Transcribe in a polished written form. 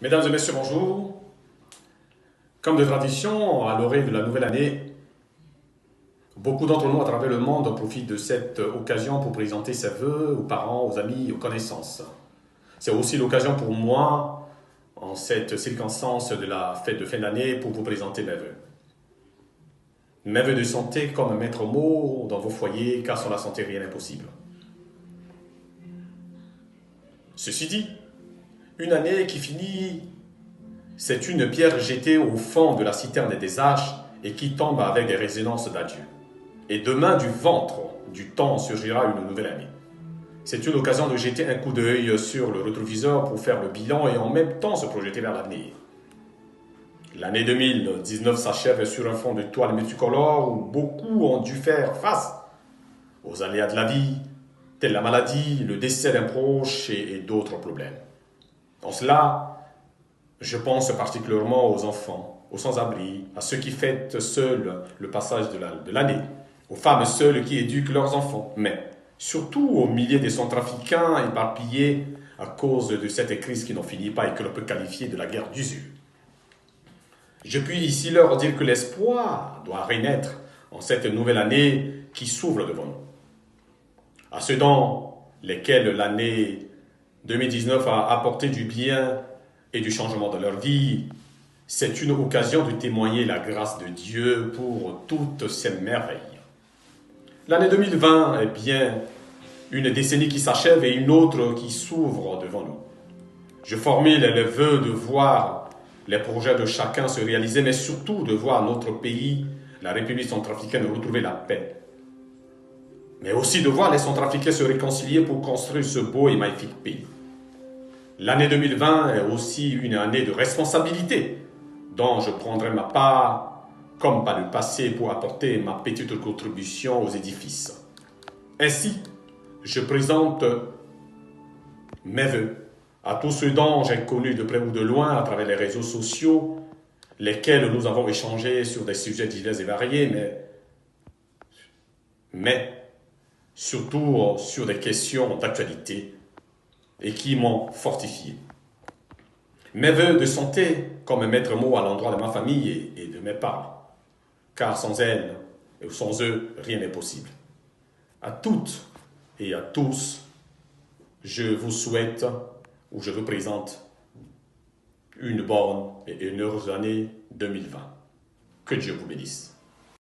Mesdames et messieurs, bonjour. Comme de tradition, à l'orée de la nouvelle année, beaucoup d'entre nous à travers le monde profitent de cette occasion pour présenter ses vœux aux parents, aux amis, aux connaissances. C'est aussi l'occasion pour moi, en cette circonstance de la fête de fin d'année, pour vous présenter mes vœux. Mes vœux de santé comme maître mot dans vos foyers, car sans la santé, rien n'est possible. Ceci dit, une année qui finit, c'est une pierre jetée au fond de la citerne des âges et qui tombe avec des résonances d'adieu. Et demain, du ventre du temps surgira une nouvelle année. C'est une occasion de jeter un coup d'œil sur le rétroviseur pour faire le bilan et en même temps se projeter vers l'avenir. L'année 2019 s'achève sur un fond de toile multicolore où beaucoup ont dû faire face aux aléas de la vie, tels la maladie, le décès d'un proche et d'autres problèmes. En cela, je pense particulièrement aux enfants, aux sans-abri, à ceux qui fêtent seuls le passage de l'année, aux femmes seules qui éduquent leurs enfants, mais surtout aux milliers de centrafricains éparpillés à cause de cette crise qui n'en finit pas et que l'on peut qualifier de la guerre d'usure. Je puis ici leur dire que l'espoir doit renaître en cette nouvelle année qui s'ouvre devant nous. À ceux dans lesquels l'année 2019 a apporté du bien et du changement dans leur vie, c'est une occasion de témoigner la grâce de Dieu pour toutes ces merveilles. L'année 2020 est bien une décennie qui s'achève et une autre qui s'ouvre devant nous. Je formule le vœu de voir les projets de chacun se réaliser, mais surtout de voir notre pays, la République centrafricaine, retrouver la paix. Mais aussi de voir les Centrafricains se réconcilier pour construire ce beau et magnifique pays. L'année 2020 est aussi une année de responsabilité dont je prendrai ma part, comme par le passé, pour apporter ma petite contribution aux édifices. Ainsi, je présente mes vœux à tous ceux dont j'ai connu de près ou de loin à travers les réseaux sociaux, lesquels nous avons échangé sur des sujets divers et variés, mais surtout sur des questions d'actualité et qui m'ont fortifié. Mes vœux de santé comme maître mot à l'endroit de ma famille et de mes parents, car sans elles et sans eux, rien n'est possible. À toutes et à tous, je vous souhaite ou je vous présente une bonne et heureuse année 2020. Que Dieu vous bénisse.